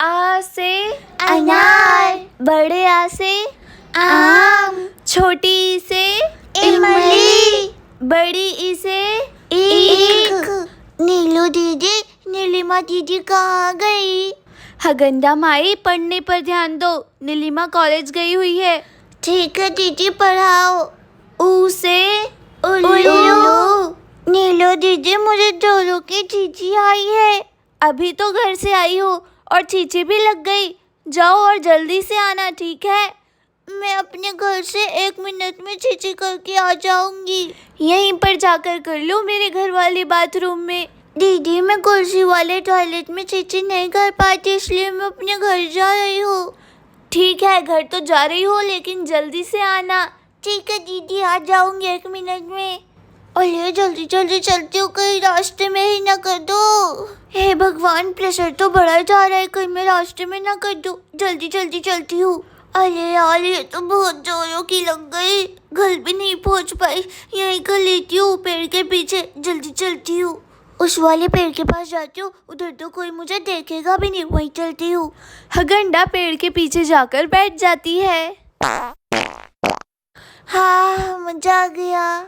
आ से अनार, बड़े आ से आम, छोटी ई से इमली, बड़ी ई से ईख। नीलू दीदी, नीलिमा दीदी कहाँ गई? हगंदा माई, पढ़ने पर ध्यान दो। नीलिमा कॉलेज गई हुई है। ठीक है दीदी, पढ़ाओ। ऊ से उल्लू। नीलू दीदी, मुझे डोलू की चीची आई है। अभी तो घर से आई हो और चीची भी लग गई। जाओ और जल्दी से आना, ठीक है? मैं अपने घर से 1 मिनट में चीची करके आ जाऊंगी। यहीं पर जाकर कर लो, मेरे घर वाले बाथरूम में। दीदी, मैं कुर्सी वाले टॉयलेट में चीची नहीं कर पाती, इसलिए मैं अपने घर जा रही हूँ। ठीक है, घर तो जा रही हो लेकिन जल्दी से आना। ठीक है दीदी, आ जाऊंगी 1 मिनट में। अरे जल्दी जल्दी चलती हूँ, कहीं रास्ते में ही ना कर दो। हे भगवान, प्रेशर तो बढ़ा जा रहा है, कहीं मैं रास्ते में ना कर दूँ। जल्दी जल्दी चलती हूँ। अरे यार, ये तो बहुत जोरों की लग गई, घर भी नहीं पहुँच पाई। यहीं कर लेती हूँ, पेड़ के पीछे। जल्दी चलती हूँ, उस वाले पेड़ के पास जाती हूँ, उधर तो कोई मुझे देखेगा भी नहीं। वहीं चलती हूँ। हगंडा पेड़ के पीछे जाकर बैठ जाती है। हाँ, मजा आ गया।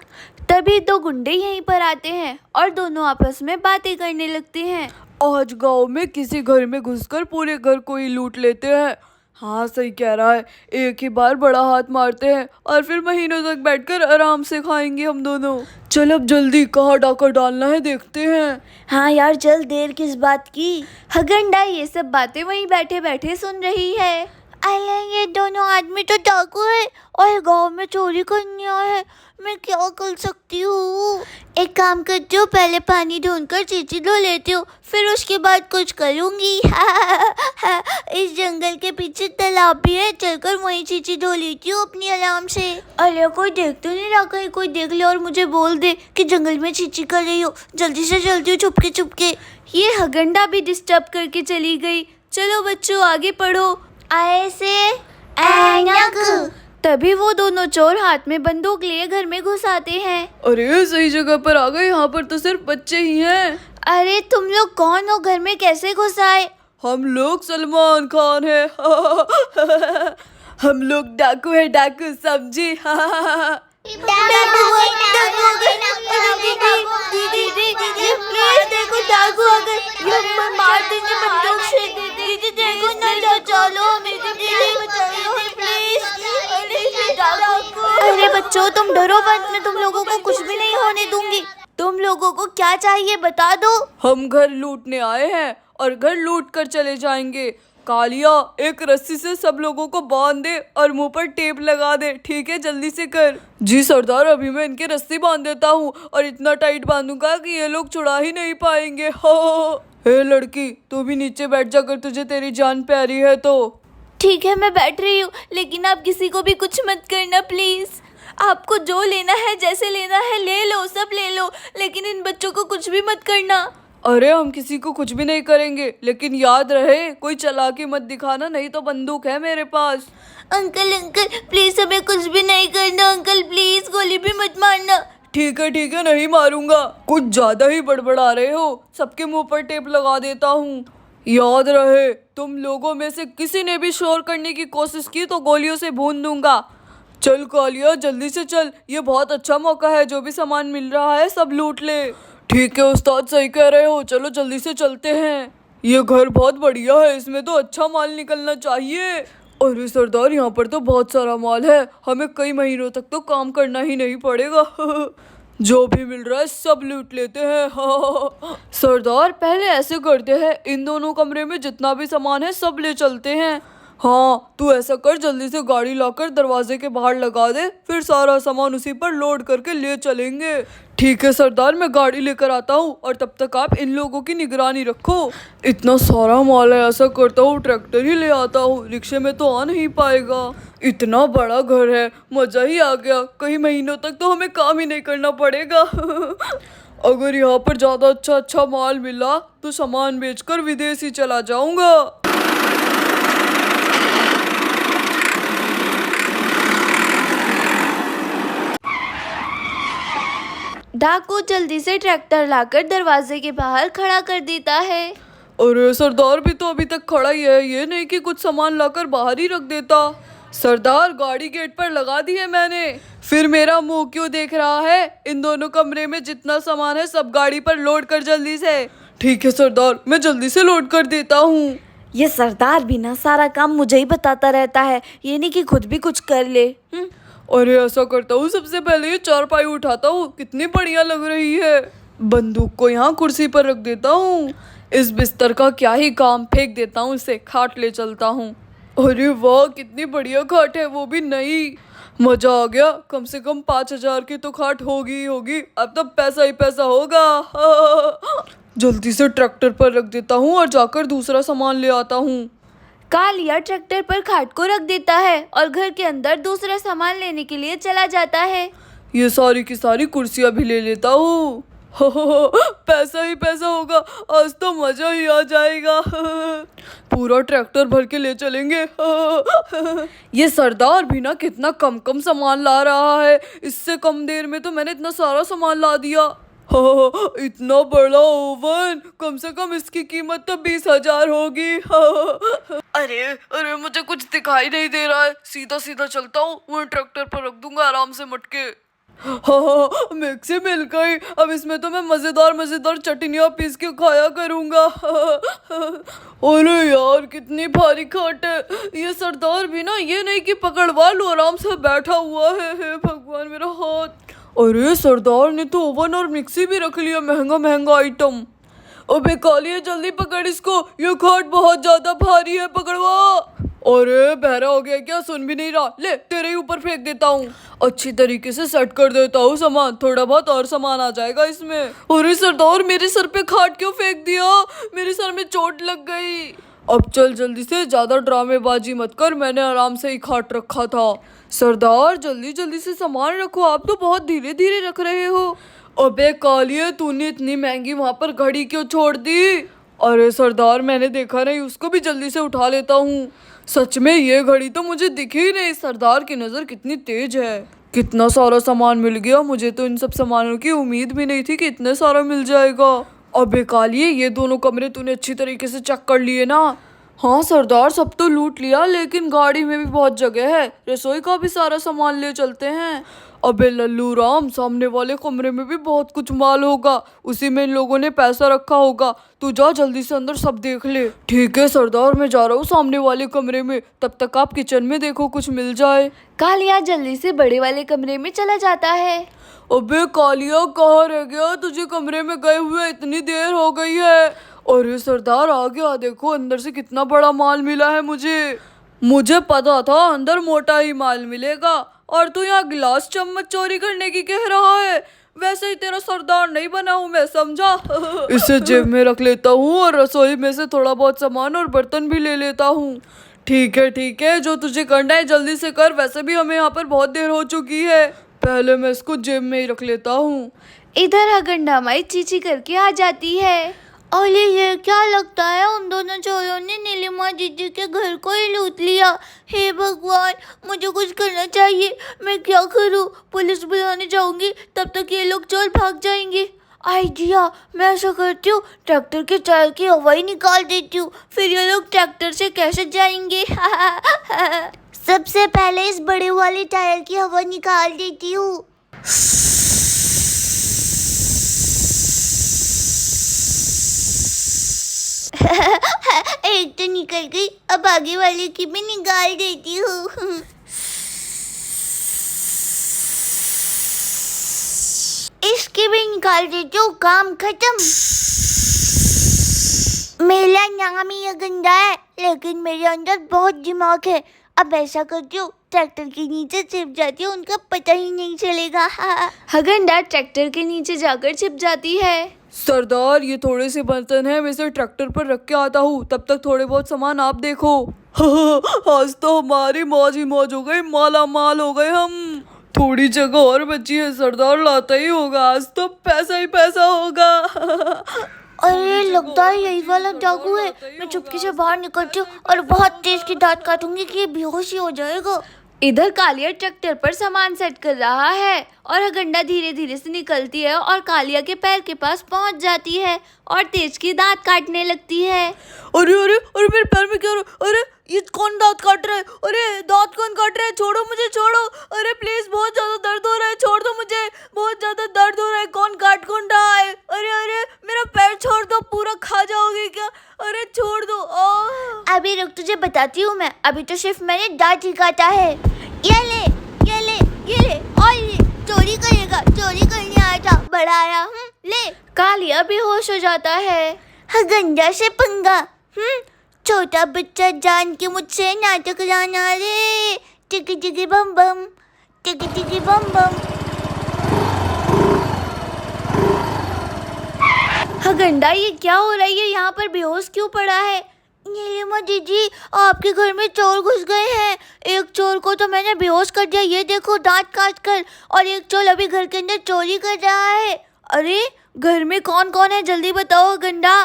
तभी 2 गुंडे यहीं पर आते हैं और दोनों आपस में बातें करने लगते हैं। आज गांव में किसी घर में घुसकर पूरे घर को ही लूट लेते हैं। हाँ, सही कह रहा है, एक ही बार बड़ा हाथ मारते हैं और फिर महीनों तक बैठकर आराम से खाएंगे हम दोनों। चल अब जल्दी, कहाँ डाका डालना है देखते हैं। हाँ यार, चल, देर किस बात की। हगंडा ये सब बातें वहीं बैठे बैठे सुन रही है। अरे ये दोनों आदमी तो डाकू है और गांव में चोरी करने आए हैं। मैं क्या कर सकती हूँ? एक काम करती हूँ, पहले पानी ढूंढकर चीची धो लेती हूँ, फिर उसके बाद कुछ करूँगी। इस जंगल के पीछे तालाब भी है, चलकर वहीं चीची धो लेती हूँ अपनी आराम से। अरे कोई देख तो नहीं रहा, कहीं कोई देख ले और मुझे बोल दे कि जंगल में चीची कर रही हो। जल्दी से चलती हूँ छुपके छुपके। ये हगंडा भी डिस्टर्ब करके चली गई। चलो बच्चों, आगे पढ़ो। आए से ऐनक। तभी वो दोनों चोर हाथ में बंदूक लिए घर में घुस आते हैं। अरे सही जगह पर आ गए, यहाँ पर तो सिर्फ बच्चे ही हैं। अरे तुम लोग कौन हो? घर में कैसे घुस आए? हम लोग सलमान खान है। हम लोग डाकू है, डाकू समझी। अरे बच्चों, तुम डरो मत, मैं तुम लोगों को कुछ भी नहीं होने दूंगी। तुम लोगों को क्या चाहिए बता दो। हम घर लूटने आए हैं और घर लूट कर चले जाएंगे। कालिया, एक रस्सी से सब लोगों को बांध दे और मुंह पर टेप लगा दे, ठीक है? जल्दी से कर। जी सरदार, अभी मैं इनके रस्सी बांध देता हूँ और इतना टाइट बांधूंगा कि ये लोग छुड़ा ही नहीं पाएंगे। हो हे लड़की, तू भी नीचे बैठ जा अगर तुझे तेरी जान प्यारी है तो। ठीक है, मैं बैठ रही हूँ, लेकिन आप किसी को भी कुछ मत करना प्लीज। आपको जो लेना है, जैसे लेना है ले लो, सब ले लो, लेकिन इन बच्चों को कुछ भी मत करना। अरे हम किसी को कुछ भी नहीं करेंगे, लेकिन याद रहे कोई चालाकी मत दिखाना, नहीं तो बंदूक है मेरे पास। अंकल अंकल, प्लीज हमें कुछ भी नहीं करना। अंकल प्लीज, गोली भी मत मारना। ठीक है, नहीं मारूंगा। कुछ ज्यादा ही बड़बड़ा रहे हो, सबके मुंह पर टेप लगा देता हूँ। याद रहे, तुम लोगों में से किसी ने भी शोर करने की कोशिश की तो गोलियों से भून दूंगा। चल कालिया, जल्दी से चल, ये बहुत अच्छा मौका है, जो भी सामान मिल रहा है सब लूट ले। ठीक है उस्ताद, सही कह रहे हो, चलो जल्दी से चलते हैं। ये घर बहुत बढ़िया है, इसमें तो अच्छा माल निकलना चाहिए। अरे सरदार, यहाँ पर तो बहुत सारा माल है, हमें कई महीनों तक तो काम करना ही नहीं पड़ेगा। जो भी मिल रहा है सब लूट लेते हैं। सरदार, पहले ऐसे करते हैं, इन दोनों कमरे में जितना भी सामान है सब ले चलते हैं। हाँ, तू ऐसा कर, जल्दी से गाड़ी लाकर दरवाजे के बाहर लगा दे, फिर सारा सामान उसी पर लोड करके ले चलेंगे। ठीक है सरदार, मैं गाड़ी लेकर आता हूँ और तब तक आप इन लोगों की निगरानी रखो। इतना सारा माल है, ऐसा करता हूँ ट्रैक्टर ही ले आता हूँ, रिक्शे में तो आ नहीं पाएगा। इतना बड़ा घर है, मजा ही आ गया, कई महीनों तक तो हमें काम ही नहीं करना पड़ेगा। अगर यहाँ पर ज्यादा अच्छा माल मिला तो सामान बेचकर विदेश ही चला जाऊंगा। डाकू जल्दी से ट्रैक्टर लाकर दरवाजे के बाहर खड़ा कर देता है। अरे सरदार भी तो अभी तक खड़ा ही है, ये नहीं कि कुछ सामान लाकर बाहर ही रख देता। सरदार गाड़ी गेट पर लगा दी है मैंने, फिर मेरा मुंह क्यों देख रहा है? इन दोनों कमरे में जितना सामान है सब गाड़ी पर लोड कर जल्दी से। ठीक है सरदार, मैं जल्दी से लोड कर देता हूँ। ये सरदार भी ना सारा काम मुझे ही बताता रहता है, ये नहीं कि खुद भी कुछ कर ले। अरे ऐसा करता हूँ, सबसे पहले ये चारपाई उठाता हूँ, कितनी बढ़िया लग रही है। बंदूक को यहाँ कुर्सी पर रख देता हूँ। इस बिस्तर का क्या ही काम, फेंक देता हूँ इसे, खाट ले चलता हूँ। अरे वाह, कितनी बढ़िया खाट है, वो भी नई। मजा आ गया, कम से कम 5,000 की तो खाट होगी ही होगी। अब तो पैसा ही पैसा होगा। जल्दी से ट्रैक्टर पर रख देता हूँ और जाकर दूसरा सामान ले आता हूँ। कालिया ट्रैक्टर पर खाट को रख देता है और घर के अंदर दूसरा सामान लेने के लिए चला जाता है। ये सारी की सारी कुर्सियाँ भी ले लेता हूँ। पैसा ही पैसा होगा, आज तो मजा ही आ जाएगा। पूरा ट्रैक्टर भर के ले चलेंगे। ये सरदार भी ना कितना कम कम सामान ला रहा है, इससे कम देर में तो मैंने इतना सारा सामान ला दिया। इतना बड़ा ओवन, कम से कम इसकी कीमत तो 20,000 होगी। अरे अरे, मुझे कुछ दिखाई नहीं दे रहा है, सीधा सीधा चलता हूँ, वहीं ट्रैक्टर पर रख दूंगा आराम से मटके। मिक्सी मिल गई, अब इसमें तो मैं मजेदार मजेदार चटनियाँ पीस के खाया करूँगा। अरे यार, कितनी भारी खाट है। ये सरदार भी ना ये नहीं कि पकड़वा लो, आराम से बैठा हुआ है। हे भगवान, मेरा हाथ। अरे सरदार ने तो ओवन और मिक्सी भी रख लिया, महंगा महंगा आइटम। अबे कालिया, जल्दी पकड़ इसको, ये खाट बहुत ज्यादा भारी है, पकड़वा। अरे बहरा हो गया क्या, सुन भी नहीं रहा? ले, तेरे ही ऊपर फेंक देता हूँ। अच्छी तरीके से सेट कर देता हूँ सामान, थोड़ा बहुत और सामान आ जाएगा इसमें। अरे सरदार, मेरे सर पे खाट क्यों फेंक दिया? मेरे सर में चोट लग गई। अब चल जल्दी से, ज्यादा ड्रामेबाजी मत कर, मैंने आराम से ही खाट रखा था। सरदार जल्दी जल्दी से सामान रखो, आप तो बहुत धीरे धीरे रख रहे हो। अबे कालिया, तूने इतनी महंगी वहां पर घड़ी क्यों छोड़ दी? अरे सरदार, मैंने देखा नहीं, उसको भी जल्दी से उठा लेता हूँ। सच में ये घड़ी तो मुझे दिखी ही नहीं, सरदार की नजर कितनी तेज है। कितना सारा सामान मिल गया, मुझे तो इन सब सामानों की उम्मीद भी नहीं थी कि इतने सारा मिल जाएगा। अबे कालिए, ये दोनों कमरे तूने अच्छी तरीके से चेक कर लिए ना? हाँ सरदार, सब तो लूट लिया, लेकिन गाड़ी में भी बहुत जगह है, रसोई का भी सारा सामान ले चलते हैं। अबे लल्लू राम, सामने वाले कमरे में भी बहुत कुछ माल होगा, उसी में इन लोगों ने पैसा रखा होगा। तू जा जल्दी से अंदर सब देख ले। ठीक है सरदार, मैं जा रहा हूँ सामने वाले कमरे में, तब तक आप किचन में देखो कुछ मिल जाए। कालिया जल्दी से बड़े वाले कमरे में चला जाता है। अबे कालिया, कहाँ रह गया? तुझे कमरे में गए हुए इतनी देर हो गई है। अरे सरदार, आ गया, देखो अंदर से कितना बड़ा माल मिला है मुझे पता था अंदर मोटा ही माल मिलेगा, और तू यहाँ गिलास चम्मच चोरी करने की कह रहा है। वैसे ही तेरा सरदार नहीं बना हूँ मैं, समझा? इसे जेब में रख लेता हूँ और रसोई में से थोड़ा बहुत सामान और बर्तन भी ले लेता हूँ। ठीक है, जो तुझे करना है जल्दी से कर, वैसे भी हमें यहाँ पर बहुत देर हो चुकी है। पहले मैं इसको जेब में ही रख लेता हूँ। इधर हगंडा माई चीची करके आ जाती है। अरे ये क्या लगता है, उन दोनों चोरों ने नीलिमा दीदी के घर को ही लूट लिया। हे भगवान, मुझे कुछ करना चाहिए, मैं क्या करूं? पुलिस बुलाने जाऊंगी, तब तक ये लोग चोर भाग जाएंगे। आइडिया, मैं ऐसा करती हूँ, ट्रैक्टर के टायर की हवा ही निकाल देती हूँ, फिर ये लोग ट्रैक्टर से कैसे जाएंगे? सबसे पहले इस बड़े वाले टायर की हवा निकाल देती हूँ। एक तो निकल गई, अब आगे वाले की भी निकाल देती हूँ। इसकी भी निकाल देती हूँ, काम खत्म। मेरा नाम ही गंदा है, लेकिन मेरे अंदर बहुत दिमाग है। अब ऐसा करती हूँ, ट्रैक्टर के नीचे छिप जाती हूँ, उनका पता ही नहीं चलेगा। हगंडा ट्रैक्टर के नीचे जाकर छिप जाती है। सरदार, ये थोड़े से बर्तन हैं, मैं इसे ट्रैक्टर पर रख के आता हूँ, तब तक थोड़े बहुत सामान आप देखो। आज तो हमारी मौज ही मौज हो गई, माला माल हो गए हम। थोड़ी जगह और बची है, सरदार लाता ही होगा, आज तो पैसा ही पैसा होगा। अरे लगता है यही वाला डाकू है। मैं चुपके से बाहर निकलती हूँ और बहुत तेज की दांत काटूंगी कि ये बेहोश ही हो जाएगा। इधर कालिया ट्रैक्टर पर सामान सेट कर रहा है और हगंडा धीरे धीरे से निकलती है और कालिया के पैर के पास पहुंच जाती है और तेज की दांत काटने लगती है। अरे अरे अरे मेरे पैर में क्या हो रहा है? अरे ये कौन दांत काट रहा है? अरे दांत कौन काट रहा है? छोड़ो मुझे, छोड़ो। अरे प्लीज, बहुत ज्यादा दर्द हो रहा है, छोड़ दो मुझे, बहुत ज्यादा दर्द हो रहा है। कौन रहा है? अरे अरे मेरा पैर छोड़ दो, पूरा खा जाओगे क्या? अरे छोड़ दो। अभी रुक, तुझे बताती हूँ मैं। अभी तो सिर्फ मैंने दांत ही काटा है। ये ले ये ले ये ले, और ये चोरी करेगा, चोरी करने आया था, बड़ा आया। ले। कालिया बेहोश हो जाता है। हगंडा से पंगा। छोटा बच्चा जान के मुझसे ना टकराना रे। टिकी टिकी बम बम, टिकी टिकी बम बम। हगंडा, ये क्या हो रहा है? ये यहाँ पर बेहोश क्यों पड़ा है? नीलिमा दीदी, आपके घर में चोर घुस गए हैं। एक चोर को तो मैंने बेहोश कर दिया, ये देखो दांत काट कर, और एक चोर अभी घर के अंदर चोरी कर रहा है। अरे घर में कौन कौन है, जल्दी बताओ हगंडा।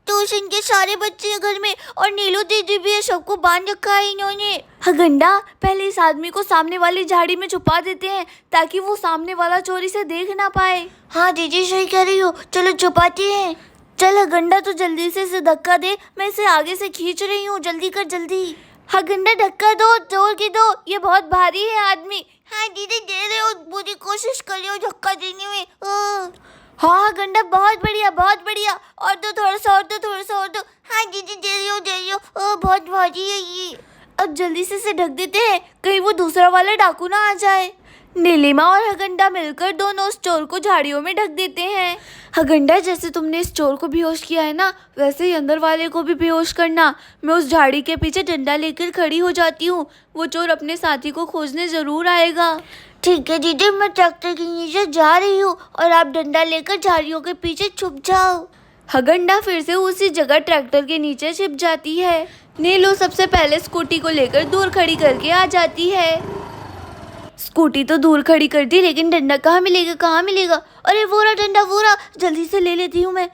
ट्यूशन के सारे बच्चे हैं घर में, और नीलू दीदी भी है, सबको बांध रखा है इन्होंने। हगंडा, पहले इस आदमी को सामने वाली झाड़ी में छुपा देते हैं ताकि वो सामने वाला चोरी से देख ना पाए। हाँ दीदी, सही कह रही हो, चलो छुपाते हैं। चल हगंडा, तो जल्दी से इसे धक्का दे, मैं इसे आगे से खींच रही हूँ, जल्दी कर जल्दी। हगंडा धक्का दो, जोर की दो, ये बहुत भारी है आदमी। हाँ दीदी, दे रहे हो, पूरी कोशिश कर रही हो धक्का देने में। हाँ हगंडा, बहुत बढ़िया बहुत बढ़िया, और दो, थोड़ा सा और दो, थोड़ा सा और दो। हाँ दीदी, दे रही हो, बहुत भारी है ये। अब जल्दी से इसे ढक देते हैं, कहीं वो दूसरा वाला डाकू ना आ जाए। नीलिमा और हगंडा मिलकर दोनों उस चोर को झाड़ियों में ढक देते हैं। हगंडा, जैसे तुमने इस चोर को बेहोश किया है ना, वैसे ही अंदर वाले को भी बेहोश करना। मैं उस झाड़ी के पीछे डंडा लेकर खड़ी हो जाती हूँ, वो चोर अपने साथी को खोजने जरूर आएगा। ठीक है दीदी, मैं ट्रैक्टर के नीचे जा रही हूँ, और आप डंडा लेकर झाड़ियों के पीछे छुप जाओ। हगंडा फिर से उसी जगह ट्रैक्टर के नीचे छिप जाती है। नीलू सबसे पहले स्कूटी को लेकर दूर खड़ी करके आ जाती है। स्कूटी तो दूर खड़ी कर दी, लेकिन डंडा कहाँ मिलेगा, कहाँ मिलेगा? अरे वो रहा डंडा, वो रहा, जल्दी से ले लेती हूँ मैं।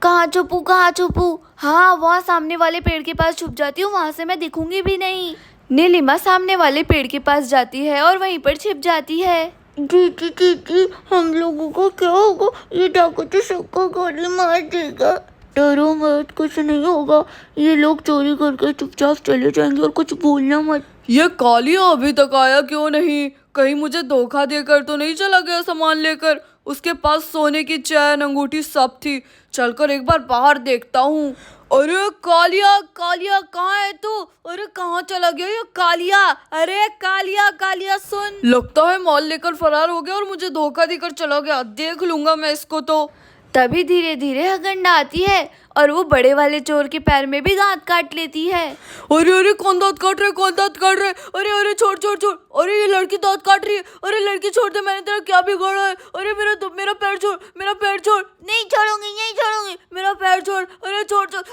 कहाँ छुपूं, कहाँ छुपूं? हाँ, वहाँ सामने वाले पेड़ के पास छुप जाती हूँ, वहाँ से मैं दिखूंगी भी नहीं। नीलिमा सामने वाले पेड़ के पास जाती है और वहीं पर छिप जाती है। दीदी दीदी, हम लोगों को क्या होगा? ये डाकू तो सबको गोली मार देगा। डरो मत, कुछ नहीं होगा। ये लोग चोरी करके चुपचाप चले जाएंगे, और कुछ भूलना मत। ये कालिया अभी तक आया क्यों नहीं? कहीं मुझे धोखा देकर तो नहीं चला गया सामान लेकर? उसके पास सोने की चैन, अंगूठी सब थी। चलकर एक बार बाहर देखता हूँ। अरे कालिया, कालिया कहाँ है तू? अरे कहाँ चला गया ये कालिया? अरे कालिया, कालिया सुन। लगता है माल लेकर फरार हो गया और मुझे धोखा देकर चला गया। देख लूंगा मैं इसको तो। तभी धीरे धीरे हगंडा आती है और वो बड़े वाले चोर के पैर में भी दांत काट लेती है। अरे अरे कौन दांत काट रहा है, कौन दांत काट रहा है? अरे अरे छोड़ छोड़ छोड़। अरे ये लड़की दांत काट रही है। अरे लड़की छोड़ दे, मैंने तेरा क्या बिगाड़ा है? अरे मेरा पैर छोड़, मेरा पैर छोड़। नहीं छोड़ूंगी, नहीं छोड़ूंगी। मेरा पैर छोड़। अरे छोड़ छोड़।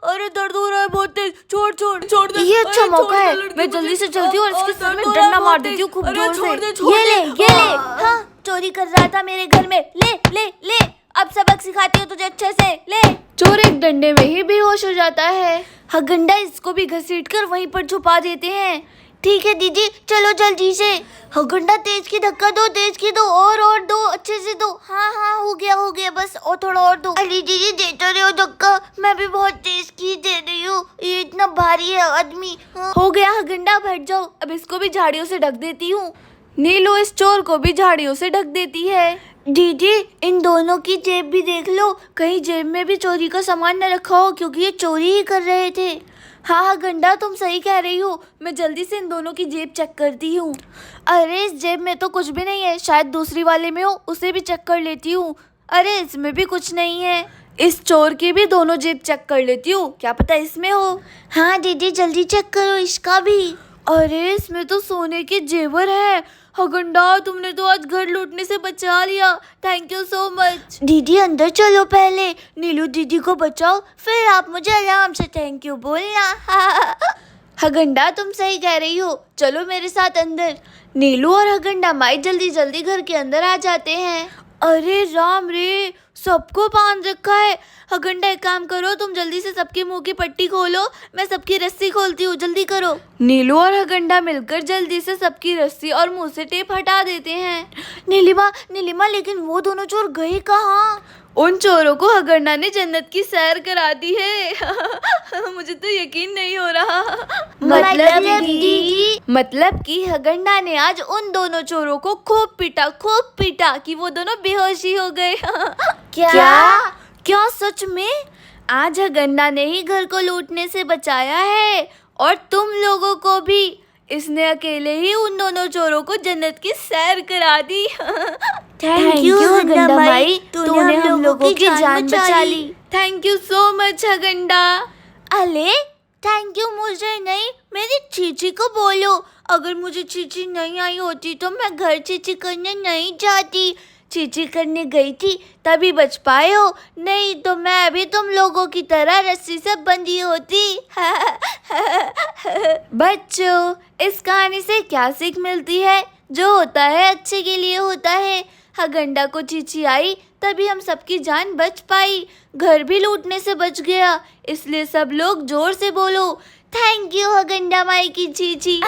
अरे दर्द हो रहा है बहुत तेज। छोड़ छोड़ छोड़ दे। ये अच्छा मौका है, मैं जल्दी से चलती हूँ और इसके सर में डंडा मार देती हूँ खूब जोर से। ये ले। हाँ, चोरी कर रहा था मेरे घर में। ले ले ले, अब सबक सिखाती हूँ तुझे अच्छे से। ले। चोर एक डंडे में ही बेहोश हो जाता है। हगंडा इसको भी घसीटकर वहीं पर छुपा देते हैं। ठीक है दीदी, चलो जल्दी से। हगंडा, तेज की धक्का दो, तेज की दो, और दो, अच्छे से दो। हाँ, हो गया बस, और थोड़ा और दो। अरे दीदी, देते रहे हो धक्का, मैं भी बहुत तेज की दे रही हूँ, ये इतना भारी है आदमी। हाँ। हो गया हगंडा, बैठ जाओ। अब इसको भी झाड़ियों से ढक देती हूँ। नीलू इस चोर को भी झाड़ियों से ढक देती है। दीदी, इन दोनों की जेब भी देख लो, कहीं जेब में भी चोरी का सामान न रखा हो, क्योंकि ये चोरी ही कर रहे थे। हाँ हगंडा, तुम सही कह रही हो। मैं जल्दी से इन दोनों की जेब चेक करती हूँ। अरे इस जेब में तो कुछ भी नहीं है, शायद दूसरी वाले में हो, उसे भी चेक कर लेती हूँ। अरे इसमें भी कुछ नहीं है। इस चोर की भी दोनों जेब चेक कर लेती हूँ, क्या पता इसमें हो। हाँ दीदी, जल्दी चेक करो इसका भी। अरे इसमें तो सोने के जेवर है। हगंडा, तुमने तो आज घर लूटने से बचा लिया, थैंक यू सो मच। दीदी अंदर चलो, पहले नीलू दीदी को बचाओ, फिर आप मुझे आराम से थैंक यू बोलना। हगंडा, तुम सही कह रही हो, चलो मेरे साथ अंदर। नीलू और हगंडा माई जल्दी जल्दी घर के अंदर आ जाते हैं। अरे राम रे, सबको बांध रखा है। हगंडा एक काम करो, तुम जल्दी से सबके मुंह की पट्टी खोलो, मैं सबकी रस्सी खोलती हूँ, जल्दी करो। नीलू और हगंडा मिलकर जल्दी से सबकी रस्सी और मुंह से टेप हटा देते हैं। नीलिमा लेकिन वो दोनों चोर गए कहाँ? उन चोरों को हगंडा ने जन्नत की सैर करा दी है। मुझे तो यकीन नहीं हो रहा। मतलब कि हगंडा ने आज उन दोनों चोरों को खूब पीटा कि वो दोनों बेहोश ही हो गए। क्या सच में? आज हगंडा ने ही घर को लूटने से बचाया है और तुम लोगों को भी। इसने अकेले ही उन दोनों चोरों को जन्नत की सैर करा दी। थैंक यू हगंडा माई, तूने हम लोगों की जान बचा ली। थैंक यू सो मच हगंडा। अले थैंक यू मुझे नहीं, मेरी चीची को बोलो। अगर मुझे चीची नहीं आई होती तो मैं घर चीची करने नहीं जाती। चीची करने गई थी तभी बच पाए हो, नहीं तो मैं भी तुम लोगों की तरह रस्सी से बंधी होती। बच्चों, इस कहानी से क्या सीख मिलती है? जो होता है अच्छे के लिए होता है। हगंडा को चीची आई तभी हम सबकी जान बच पाई, घर भी लूटने से बच गया। इसलिए सब लोग जोर से बोलो, थैंक यू हगंडा माई की चीची।